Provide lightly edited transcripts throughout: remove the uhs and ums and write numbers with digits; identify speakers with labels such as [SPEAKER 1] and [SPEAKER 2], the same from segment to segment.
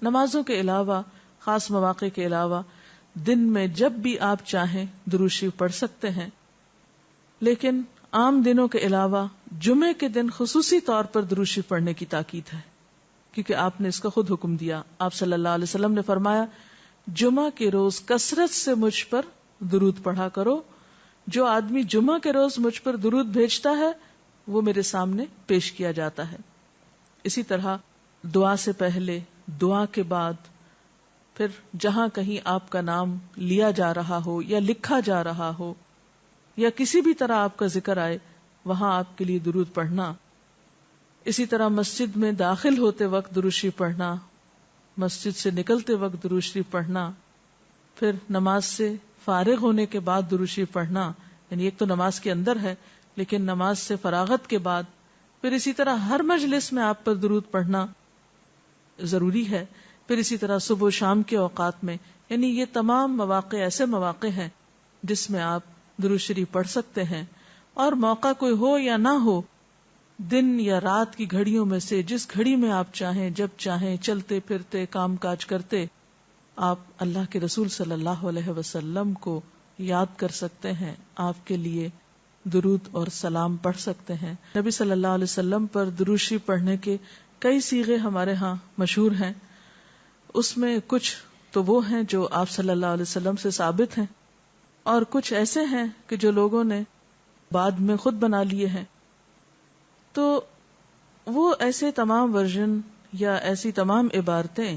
[SPEAKER 1] نمازوں کے علاوہ، خاص مواقع کے علاوہ دن میں جب بھی آپ چاہیں درود شریف پڑھ سکتے ہیں، لیکن عام دنوں کے علاوہ جمعے کے دن خصوصی طور پر درود شریف پڑھنے کی تاکید ہے، کیونکہ آپ نے اس کا خود حکم دیا. آپ صلی اللہ علیہ وسلم نے فرمایا جمعہ کے روز کثرت سے مجھ پر درود پڑھا کرو، جو آدمی جمعہ کے روز مجھ پر درود بھیجتا ہے وہ میرے سامنے پیش کیا جاتا ہے. اسی طرح دعا سے پہلے، دعا کے بعد، پھر جہاں کہیں آپ کا نام لیا جا رہا ہو یا لکھا جا رہا ہو یا کسی بھی طرح آپ کا ذکر آئے وہاں آپ کے لیے درود پڑھنا. اسی طرح مسجد میں داخل ہوتے وقت درود شریف پڑھنا، مسجد سے نکلتے وقت درود شریف پڑھنا، پھر نماز سے فارغ ہونے کے بعد درود شریف پڑھنا، یعنی ایک تو نماز کے اندر ہے لیکن نماز سے فراغت کے بعد، پھر اسی طرح ہر مجلس میں آپ پر درود پڑھنا ضروری ہے. پھر اسی طرح صبح و شام کے اوقات میں، یعنی یہ تمام مواقع ایسے مواقع ہیں جس میں آپ درود شریف پڑھ سکتے ہیں. اور موقع کوئی ہو یا نہ ہو، دن یا رات کی گھڑیوں میں سے جس گھڑی میں آپ چاہیں، جب چاہیں، چلتے پھرتے کام کاج کرتے، آپ اللہ کے رسول صلی اللہ علیہ وسلم کو یاد کر سکتے ہیں، آپ کے لیے درود اور سلام پڑھ سکتے ہیں. نبی صلی اللہ علیہ وسلم پر درود شریف پڑھنے کے کئی صیغے ہمارے ہاں مشہور ہیں. اس میں کچھ تو وہ ہیں جو آپ صلی اللہ علیہ وسلم سے ثابت ہیں، اور کچھ ایسے ہیں کہ جو لوگوں نے بعد میں خود بنا لیے ہیں. تو وہ ایسے تمام ورژن یا ایسی تمام عبارتیں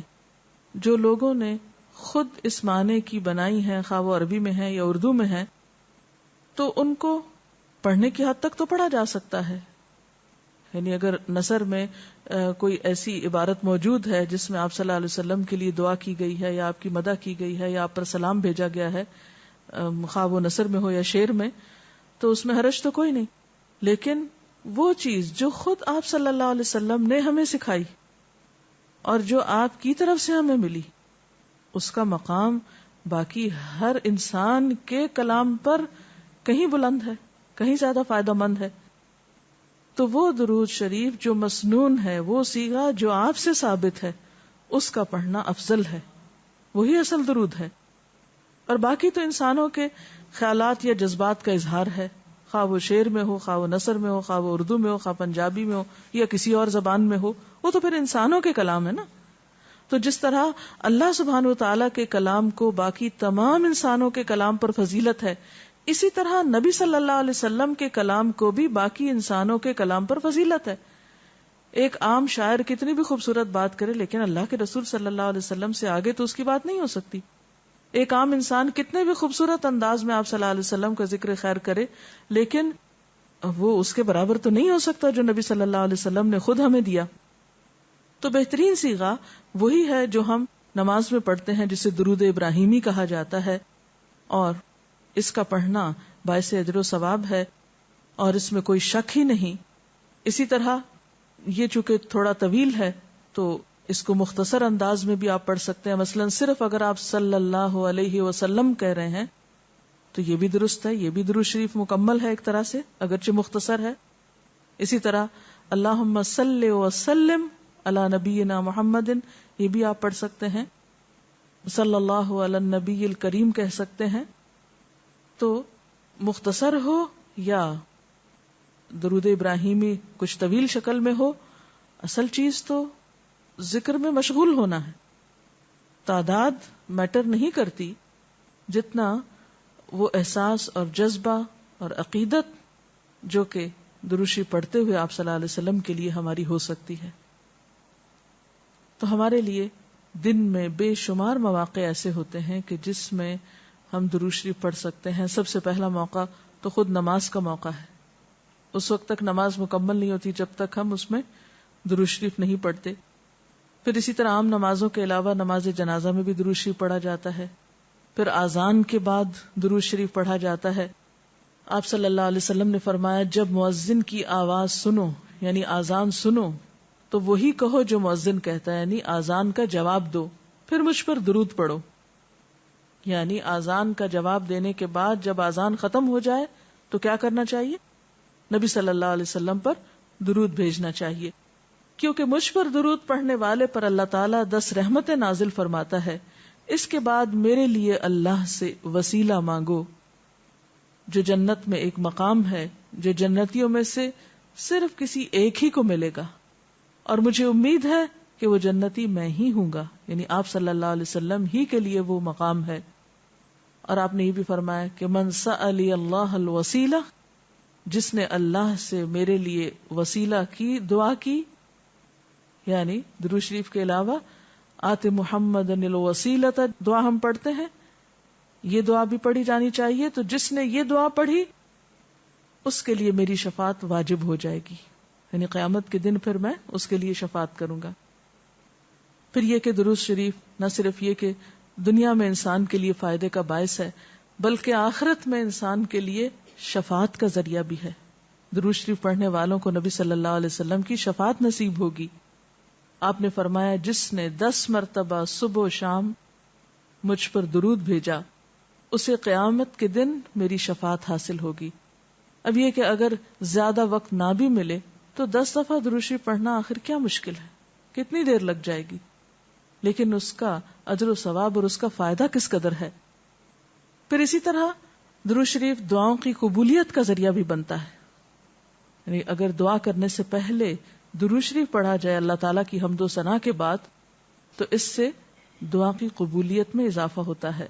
[SPEAKER 1] جو لوگوں نے خود اس معنی کی بنائی ہیں، خواہ وہ عربی میں ہے یا اردو میں ہے، تو ان کو پڑھنے کی حد تک تو پڑھا جا سکتا ہے. یعنی اگر نثر میں کوئی ایسی عبارت موجود ہے جس میں آپ صلی اللہ علیہ وسلم کے لیے دعا کی گئی ہے یا آپ کی مدح کی گئی ہے یا آپ پر سلام بھیجا گیا ہے، خواہ وہ نثر میں ہو یا شعر میں، تو اس میں حرج تو کوئی نہیں. لیکن وہ چیز جو خود آپ صلی اللہ علیہ وسلم نے ہمیں سکھائی اور جو آپ کی طرف سے ہمیں ملی، اس کا مقام باقی ہر انسان کے کلام پر کہیں بلند ہے، کہیں زیادہ فائدہ مند ہے. تو وہ درود شریف جو مسنون ہے، وہ صیغہ جو آپ سے ثابت ہے، اس کا پڑھنا افضل ہے، وہی اصل درود ہے. اور باقی تو انسانوں کے خیالات یا جذبات کا اظہار ہے، خواہ وہ شعر میں ہو، خواہ وہ نثر میں ہو، خواہ وہ اردو میں ہو، خواہ پنجابی میں ہو یا کسی اور زبان میں ہو، وہ تو پھر انسانوں کے کلام ہے نا. تو جس طرح اللہ سبحانہ و تعالیٰ کے کلام کو باقی تمام انسانوں کے کلام پر فضیلت ہے، اسی طرح نبی صلی اللہ علیہ وسلم کے کلام کو بھی باقی انسانوں کے کلام پر فضیلت ہے. ایک عام شاعر کتنی بھی خوبصورت بات کرے لیکن اللہ کے رسول صلی اللہ علیہ وسلم سے آگے تو اس کی بات نہیں ہو سکتی. ایک عام انسان کتنے بھی خوبصورت انداز میں آپ صلی اللہ علیہ وسلم کا ذکر خیر کرے لیکن وہ اس کے برابر تو نہیں ہو سکتا جو نبی صلی اللہ علیہ وسلم نے خود ہمیں دیا. تو بہترین صیغہ وہی ہے جو ہم نماز میں پڑھتے ہیں، جسے درود ابراہیمی کہا جاتا ہے، اور اس کا پڑھنا باعث اجر و ثواب ہے اور اس میں کوئی شک ہی نہیں. اسی طرح یہ چونکہ تھوڑا طویل ہے تو اس کو مختصر انداز میں بھی آپ پڑھ سکتے ہیں. مثلا صرف اگر آپ صلی اللہ علیہ وسلم کہہ رہے ہیں تو یہ بھی درست ہے، یہ بھی درود شریف مکمل ہے ایک طرح سے اگرچہ مختصر ہے. اسی طرح اللہم صلی وسلم علی نبینا محمد، یہ بھی آپ پڑھ سکتے ہیں. صلی اللہ علی النبی الکریم کہہ سکتے ہیں. تو مختصر ہو یا درود ابراہیمی کچھ طویل شکل میں ہو، اصل چیز تو ذکر میں مشغول ہونا ہے. تعداد میٹر نہیں کرتی جتنا وہ احساس اور جذبہ اور عقیدت جو کہ درود شریف پڑھتے ہوئے آپ صلی اللہ علیہ وسلم کے لیے ہماری ہو سکتی ہے. تو ہمارے لیے دن میں بے شمار مواقع ایسے ہوتے ہیں کہ جس میں ہم درود شریف پڑھ سکتے ہیں. سب سے پہلا موقع تو خود نماز کا موقع ہے. اس وقت تک نماز مکمل نہیں ہوتی جب تک ہم اس میں درود شریف نہیں پڑھتے. پھر اسی طرح عام نمازوں کے علاوہ نماز جنازہ میں بھی درود شریف پڑھا جاتا ہے. پھر اذان کے بعد درود شریف پڑھا جاتا ہے. آپ صلی اللہ علیہ وسلم نے فرمایا جب مؤذن کی آواز سنو یعنی اذان سنو تو وہی کہو جو مؤذن کہتا ہے، یعنی اذان کا جواب دو، پھر مجھ پر درود پڑھو. یعنی اذان کا جواب دینے کے بعد جب اذان ختم ہو جائے تو کیا کرنا چاہیے؟ نبی صلی اللہ علیہ وسلم پر درود بھیجنا چاہیے. کیونکہ مجھ پر درود پڑھنے والے پر اللہ تعالیٰ 10 رحمتیں نازل فرماتا ہے. اس کے بعد میرے لیے اللہ سے وسیلہ مانگو، جو جنت میں ایک مقام ہے جو جنتیوں میں سے صرف کسی ایک ہی کو ملے گا، اور مجھے امید ہے کہ وہ جنتی میں ہی ہوں گا، یعنی آپ صلی اللہ علیہ وسلم ہی کے لیے وہ مقام ہے. اور آپ نے یہ بھی فرمایا کہ من سألی اللہ الوسیلہ، جس نے اللہ سے میرے لیے وسیلہ کی دعا کی، یعنی درود شریف کے علاوہ آت محمد الوسیلۃ دعا ہم پڑھتے ہیں، یہ دعا بھی پڑھی جانی چاہیے. تو جس نے یہ دعا پڑھی اس کے لیے میری شفاعت واجب ہو جائے گی، یعنی قیامت کے دن پھر میں اس کے لیے شفاعت کروں گا. پھر یہ کہ درود شریف نہ صرف یہ کہ دنیا میں انسان کے لیے فائدے کا باعث ہے، بلکہ آخرت میں انسان کے لیے شفاعت کا ذریعہ بھی ہے. درود شریف پڑھنے والوں کو نبی صلی اللہ علیہ وسلم کی شفاعت نصیب ہوگی. آپ نے فرمایا جس نے 10 مرتبہ صبح و شام مجھ پر درود بھیجا اسے قیامت کے دن میری شفاعت حاصل ہوگی. اب یہ کہ اگر زیادہ وقت نہ بھی ملے تو 10 دفعہ درود شریف پڑھنا آخر کیا مشکل ہے، کتنی دیر لگ جائے گی، لیکن اس کا اجر و ثواب اور اس کا فائدہ کس قدر ہے. پھر اسی طرح درود شریف دعاؤں کی قبولیت کا ذریعہ بھی بنتا ہے. یعنی اگر دعا کرنے سے پہلے درود شریف پڑھا جائے اللہ تعالیٰ کی حمد و ثنا کے بعد، تو اس سے دعا کی قبولیت میں اضافہ ہوتا ہے.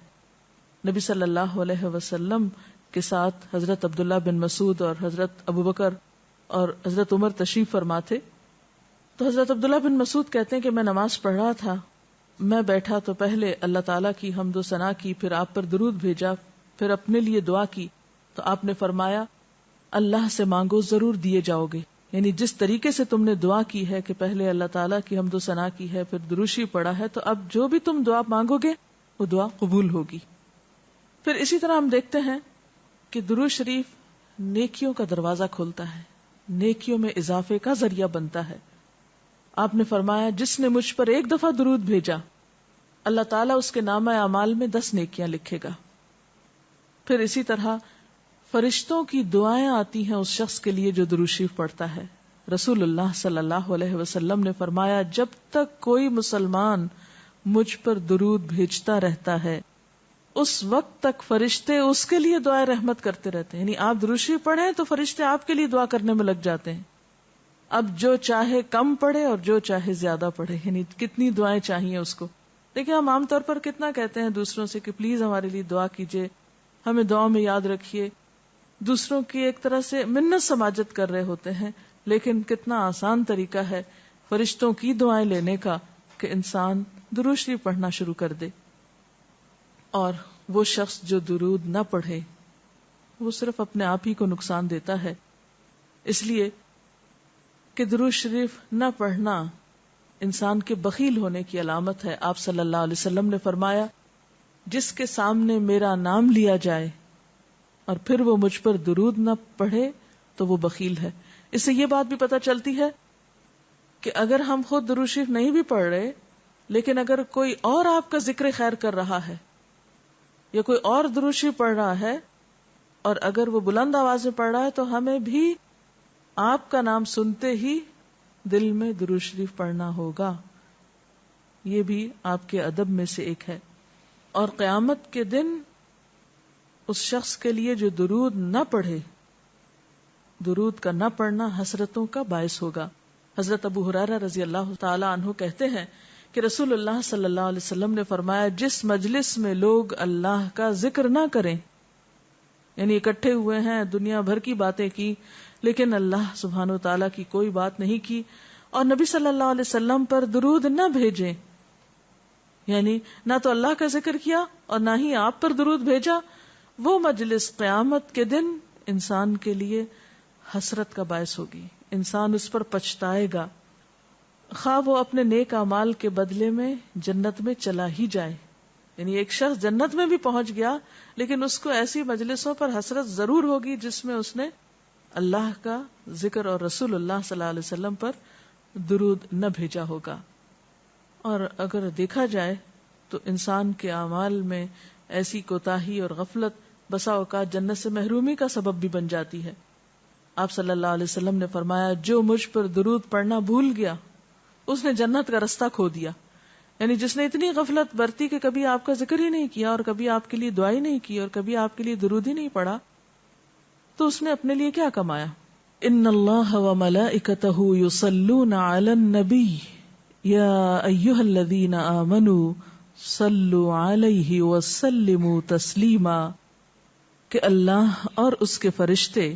[SPEAKER 1] نبی صلی اللہ علیہ وسلم کے ساتھ حضرت عبداللہ بن مسعود اور حضرت ابوبکر اور حضرت عمر تشریف فرما تھے. تو حضرت عبداللہ بن مسعود کہتے ہیں کہ میں نماز پڑھ رہا تھا، میں بیٹھا تو پہلے اللہ تعالیٰ کی حمد و ثنا کی، پھر آپ پر درود بھیجا، پھر اپنے لیے دعا کی. تو آپ نے فرمایا اللہ سے مانگو ضرور دیے جاؤ گے. یعنی جس طریقے سے تم نے دعا کی ہے کہ پہلے اللہ تعالیٰ کی حمد و ثنا کی ہے، پھر درود شریف پڑھا ہے، تو اب جو بھی تم دعا مانگو گے وہ دعا قبول ہوگی. پھر اسی طرح ہم دیکھتے ہیں کہ درود شریف نیکیوں کا دروازہ کھولتا ہے، نیکیوں میں اضافے کا ذریعہ بنتا ہے. آپ نے فرمایا جس نے مجھ پر ایک دفعہ درود بھیجا اللہ تعالیٰ اس کے نامہ اعمال میں 10 نیکیاں لکھے گا. پھر اسی طرح فرشتوں کی دعائیں آتی ہیں اس شخص کے لیے جو درود شریف پڑھتا ہے. رسول اللہ صلی اللہ علیہ وسلم نے فرمایا جب تک کوئی مسلمان مجھ پر درود بھیجتا رہتا ہے اس وقت تک فرشتے اس کے لیے دعائیں رحمت کرتے رہتے ہیں. یعنی آپ درود شریف پڑھیں تو فرشتے آپ کے لیے دعا کرنے میں لگ جاتے ہیں. اب جو چاہے کم پڑھے اور جو چاہے زیادہ پڑھے، یعنی کتنی دعائیں چاہیے اس کو. دیکھیں ہم عام طور پر کتنا کہتے ہیں دوسروں سے کہ پلیز ہمارے لیے دعا کیجئے، ہمیں دعا میں یاد رکھیے، دوسروں کی ایک طرح سے منت سماجت کر رہے ہوتے ہیں. لیکن کتنا آسان طریقہ ہے فرشتوں کی دعائیں لینے کا کہ انسان درود شریف پڑھنا شروع کر دے. اور وہ شخص جو درود نہ پڑھے وہ صرف اپنے آپ ہی کو نقصان دیتا ہے. اس لیے کہ درود شریف نہ پڑھنا انسان کے بخیل ہونے کی علامت ہے. آپ صلی اللہ علیہ وسلم نے فرمایا جس کے سامنے میرا نام لیا جائے اور پھر وہ مجھ پر درود نہ پڑھے تو وہ بخیل ہے. اس سے یہ بات بھی پتہ چلتی ہے کہ اگر ہم خود درود شریف نہیں بھی پڑھ رہے لیکن اگر کوئی اور آپ کا ذکر خیر کر رہا ہے یا کوئی اور درود شریف پڑھ رہا ہے اور اگر وہ بلند آواز میں پڑھ رہا ہے تو ہمیں بھی آپ کا نام سنتے ہی دل میں درود شریف پڑھنا ہوگا. یہ بھی آپ کے ادب میں سے ایک ہے. اور قیامت کے دن اس شخص کے لیے جو درود نہ پڑھے، درود کا نہ پڑھنا حسرتوں کا باعث ہوگا. حضرت ابو ہریرہ رضی اللہ تعالی عنہ کہتے ہیں کہ رسول اللہ صلی اللہ علیہ وسلم نے فرمایا جس مجلس میں لوگ اللہ کا ذکر نہ کریں، یعنی اکٹھے ہوئے ہیں دنیا بھر کی باتیں کی لیکن اللہ سبحانہ وتعالی کی کوئی بات نہیں کی، اور نبی صلی اللہ علیہ وسلم پر درود نہ بھیجیں، یعنی نہ تو اللہ کا ذکر کیا اور نہ ہی آپ پر درود بھیجا، وہ مجلس قیامت کے دن انسان کے لیے حسرت کا باعث ہوگی. انسان اس پر پچھتائے گا، خواہ وہ اپنے نیک اعمال کے بدلے میں جنت میں چلا ہی جائے. یعنی ایک شخص جنت میں بھی پہنچ گیا لیکن اس کو ایسی مجلسوں پر حسرت ضرور ہوگی جس میں اس نے اللہ کا ذکر اور رسول اللہ صلی اللہ علیہ وسلم پر درود نہ بھیجا ہوگا. اور اگر دیکھا جائے تو انسان کے اعمال میں ایسی کوتاہی اور غفلت بسا اوقات جنت سے محرومی کا سبب بھی بن جاتی ہے. آپ صلی اللہ علیہ وسلم نے فرمایا جو مجھ پر درود پڑھنا بھول گیا اس نے جنت کا رستہ کھو دیا. یعنی جس نے اتنی غفلت برتی کہ کبھی آپ کا ذکر ہی نہیں کیا اور کبھی آپ کے لیے دعا ہی نہیں کی اور کبھی آپ کے لیے درود ہی نہیں پڑھا, تو اس نے اپنے لیے کیا کمایا؟ ان اللہ وملائکتہ یصلون علی النبی یا ایھا الذین آمنوا صلوا علیہ وسلموا تسلیما, کہ اللہ اور اس کے فرشتے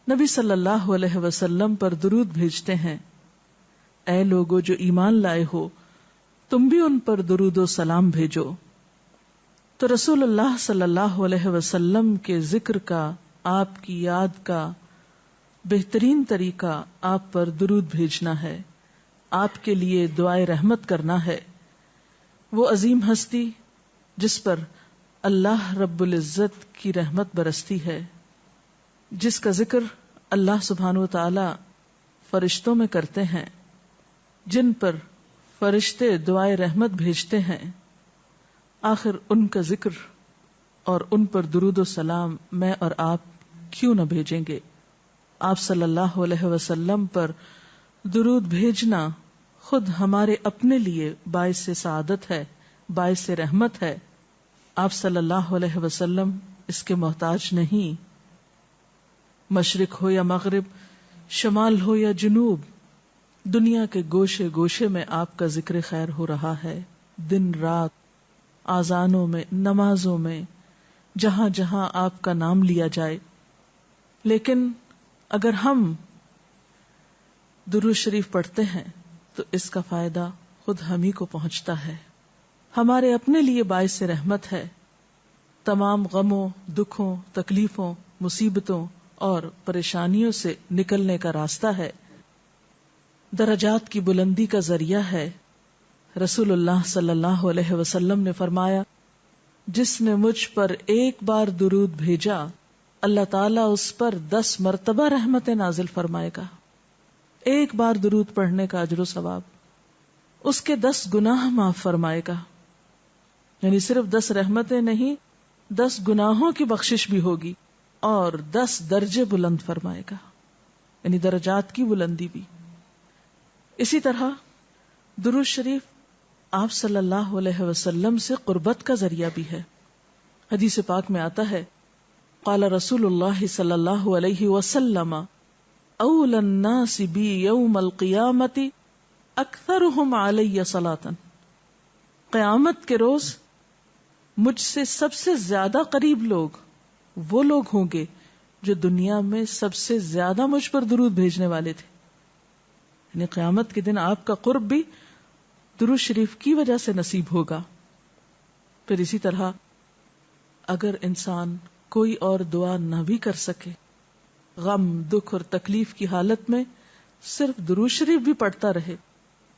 [SPEAKER 1] نبی صلی اللہ علیہ وسلم پر درود بھیجتے ہیں. اے لوگو جو ایمان لائے ہو, تم بھی ان پر درود و سلام بھیجو. تو رسول اللہ صلی اللہ علیہ وسلم کے ذکر کا, آپ کی یاد کا بہترین طریقہ آپ پر درود بھیجنا ہے, آپ کے لیے دعائے رحمت کرنا ہے. وہ عظیم ہستی جس پر اللہ رب العزت کی رحمت برستی ہے, جس کا ذکر اللہ سبحانہ و تعالی فرشتوں میں کرتے ہیں, جن پر فرشتے دعائے رحمت بھیجتے ہیں, آخر ان کا ذکر اور ان پر درود و سلام میں اور آپ کیوں نہ بھیجیں گے؟ آپ صلی اللہ علیہ وسلم پر درود بھیجنا خود ہمارے اپنے لیے باعث سعادت ہے, باعث رحمت ہے. آپ صلی اللہ علیہ وسلم اس کے محتاج نہیں. مشرق ہو یا مغرب, شمال ہو یا جنوب, دنیا کے گوشے گوشے میں آپ کا ذکر خیر ہو رہا ہے, دن رات, آذانوں میں, نمازوں میں, جہاں جہاں آپ کا نام لیا جائے. لیکن اگر ہم درود شریف پڑھتے ہیں تو اس کا فائدہ خود ہم ہی کو پہنچتا ہے, ہمارے اپنے لیے باعث رحمت ہے. تمام غموں, دکھوں, تکلیفوں, مصیبتوں اور پریشانیوں سے نکلنے کا راستہ ہے, درجات کی بلندی کا ذریعہ ہے. رسول اللہ صلی اللہ علیہ وسلم نے فرمایا, جس نے مجھ پر ایک بار درود بھیجا اللہ تعالیٰ اس پر 10 مرتبہ رحمتیں نازل فرمائے گا. ایک بار درود پڑھنے کا اجر و ثواب, اس کے 10 گناہ معاف فرمائے گا. یعنی صرف 10 رحمتیں نہیں, 10 گناہوں کی بخشش بھی ہوگی اور 10 درجے بلند فرمائے گا, یعنی درجات کی بلندی بھی. اسی طرح درود شریف آپ صلی اللہ علیہ وسلم سے قربت کا ذریعہ بھی ہے. حدیث پاک میں آتا ہے, قال رسول اللہ صلی اللہ علیہ وسلم اول الناس بی یوم القیامت اکثرهم علی صلاۃ, قیامت کے روز مجھ سے سب سے زیادہ قریب لوگ وہ لوگ ہوں گے جو دنیا میں سب سے زیادہ مجھ پر درود بھیجنے والے تھے. یعنی قیامت کے دن آپ کا قرب بھی درود شریف کی وجہ سے نصیب ہوگا. پھر اسی طرح اگر انسان کوئی اور دعا نہ بھی کر سکے, غم, دکھ اور تکلیف کی حالت میں صرف درود شریف بھی پڑھتا رہے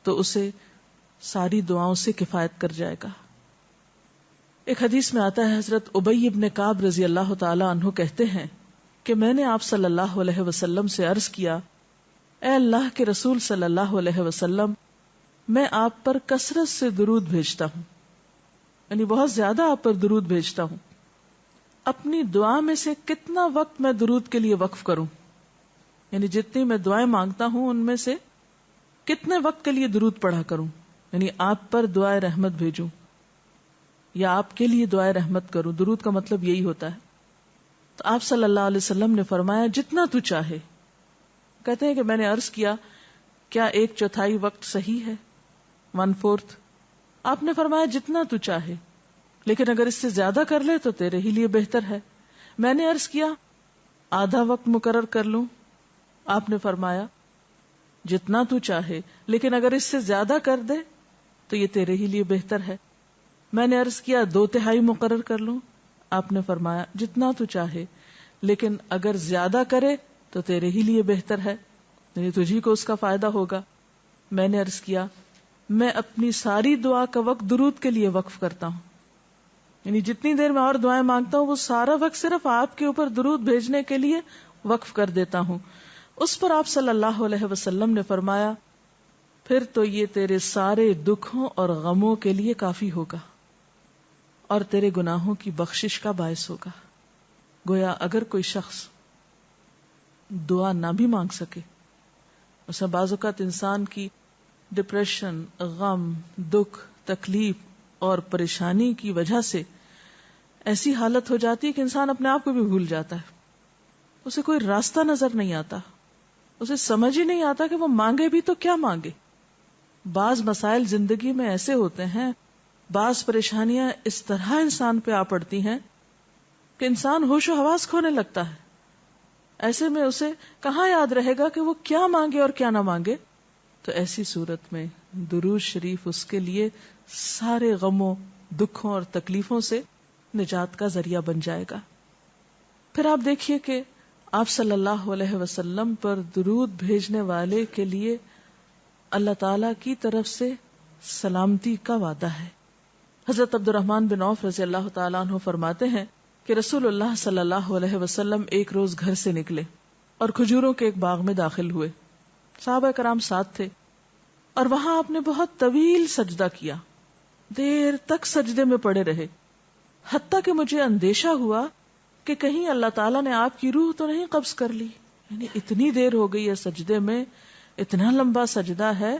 [SPEAKER 1] تو اسے ساری دعاؤں سے کفایت کر جائے گا. ایک حدیث میں آتا ہے, حضرت ابی ابن کعب رضی اللہ تعالی عنہ کہتے ہیں کہ میں نے آپ صلی اللہ علیہ وسلم سے عرض کیا, اے اللہ کے رسول صلی اللہ علیہ وسلم, میں آپ پر کثرت سے درود بھیجتا ہوں, یعنی بہت زیادہ آپ پر درود بھیجتا ہوں, اپنی دعا میں سے کتنا وقت میں درود کے لیے وقف کروں؟ یعنی جتنی میں دعائیں مانگتا ہوں ان میں سے کتنے وقت کے لیے درود پڑھا کروں, یعنی آپ پر دعائے رحمت بھیجوں یا آپ کے لیے دعائے رحمت کروں. درود کا مطلب یہی ہوتا ہے. تو آپ صلی اللہ علیہ وسلم نے فرمایا, جتنا تو چاہے. کہتے ہیں کہ میں نے عرض کیا, کیا 1/4 وقت صحیح ہے, 1/4؟ آپ نے فرمایا جتنا تو چاہے, لیکن اگر اس سے زیادہ کر لے تو تیرے ہی لیے بہتر ہے. میں نے عرض کیا آدھا وقت مقرر کر لوں؟ آپ نے فرمایا جتنا تو چاہے, لیکن اگر اس سے زیادہ کر دے تو یہ تیرے ہی لیے بہتر ہے. میں نے عرض کیا 2/3 مقرر کر لوں؟ آپ نے فرمایا جتنا تو چاہے, لیکن اگر زیادہ کرے تو تیرے ہی لیے بہتر ہے, یعنی تجھی کو اس کا فائدہ ہوگا. میں نے عرض کیا میں اپنی ساری دعا کا وقت درود کے لیے وقف کرتا ہوں, یعنی جتنی دیر میں اور دعائیں مانگتا ہوں وہ سارا وقت صرف آپ کے اوپر درود بھیجنے کے لیے وقف کر دیتا ہوں. اس پر آپ صلی اللہ علیہ وسلم نے فرمایا پھر تو یہ تیرے سارے دکھوں اور غموں کے لیے کافی ہوگا اور تیرے گناہوں کی بخشش کا باعث ہوگا. گویا اگر کوئی شخص دعا نہ بھی مانگ سکے, اس میں بعض اوقات انسان کی ڈپریشن، غم، دکھ، تکلیف اور پریشانی کی وجہ سے ایسی حالت ہو جاتی ہے کہ انسان اپنے آپ کو بھی بھول جاتا ہے، اسے کوئی راستہ نظر نہیں آتا، اسے سمجھ ہی نہیں آتا کہ وہ مانگے بھی تو کیا مانگے. بعض مسائل زندگی میں ایسے ہوتے ہیں، بعض پریشانیاں اس طرح انسان پہ آ پڑتی ہیں کہ انسان ہوش و حواس کھونے لگتا ہے. ایسے میں اسے کہاں یاد رہے گا کہ وہ کیا مانگے اور کیا نہ مانگے. تو ایسی صورت میں درود شریف اس کے لیے سارے غموں، دکھوں اور تکلیفوں سے نجات کا ذریعہ بن جائے گا. پھر آپ دیکھیے کہ آپ صلی اللہ علیہ وسلم پر درود بھیجنے والے کے لیے اللہ تعالی کی طرف سے سلامتی کا وعدہ ہے. حضرت عبد الرحمن بن عوف رضی اللہ تعالیٰ عنہ فرماتے ہیں کہ رسول اللہ صلی اللہ علیہ وسلم ایک روز گھر سے نکلے اور کھجوروں کے ایک باغ میں داخل ہوئے. صحابہ کرام ساتھ تھے اور وہاں آپ نے بہت طویل سجدہ کیا، دیر تک سجدے میں پڑے رہے، حتیٰ کہ مجھے اندیشہ ہوا کہ کہیں اللہ تعالیٰ نے آپ کی روح تو نہیں قبض کر لی. یعنی اتنی دیر ہو گئی ہے سجدے میں، اتنا لمبا سجدہ ہے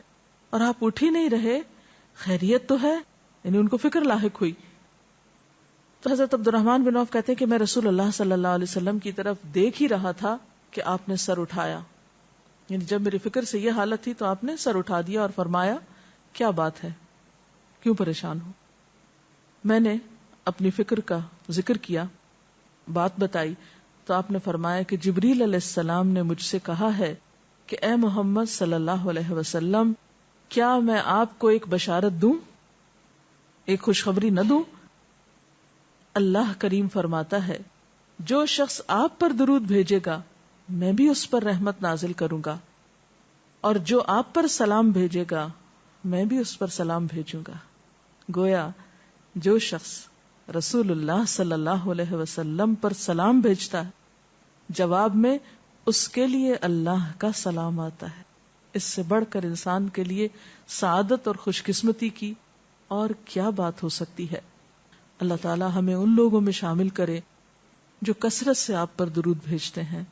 [SPEAKER 1] اور آپ اٹھ ہی نہیں رہے، خیریت تو ہے؟ یعنی ان کو فکر لاحق ہوئی. تو حضرت عبد الرحمن بن عوف کہتے ہیں کہ میں رسول اللہ صلی اللہ علیہ وسلم کی طرف دیکھ ہی رہا تھا کہ آپ نے سر اٹھایا. یعنی جب میری فکر سے یہ حالت تھی تو آپ نے سر اٹھا دیا اور فرمایا کیا بات ہے، کیوں پریشان ہو؟ میں نے اپنی فکر کا ذکر کیا، بات بتائی تو آپ نے فرمایا کہ جبریل علیہ السلام نے مجھ سے کہا ہے کہ اے محمد صلی اللہ علیہ وسلم، کیا میں آپ کو ایک بشارت دوں، ایک خوشخبری نہ دوں؟ اللہ کریم فرماتا ہے جو شخص آپ پر درود بھیجے گا میں بھی اس پر رحمت نازل کروں گا، اور جو آپ پر سلام بھیجے گا میں بھی اس پر سلام بھیجوں گا. گویا جو شخص رسول اللہ صلی اللہ علیہ وسلم پر سلام بھیجتا ہے جواب میں اس کے لیے اللہ کا سلام آتا ہے. اس سے بڑھ کر انسان کے لیے سعادت اور خوش قسمتی کی اور کیا بات ہو سکتی ہے. اللہ تعالی ہمیں ان لوگوں میں شامل کرے جو کثرت سے آپ پر درود بھیجتے ہیں.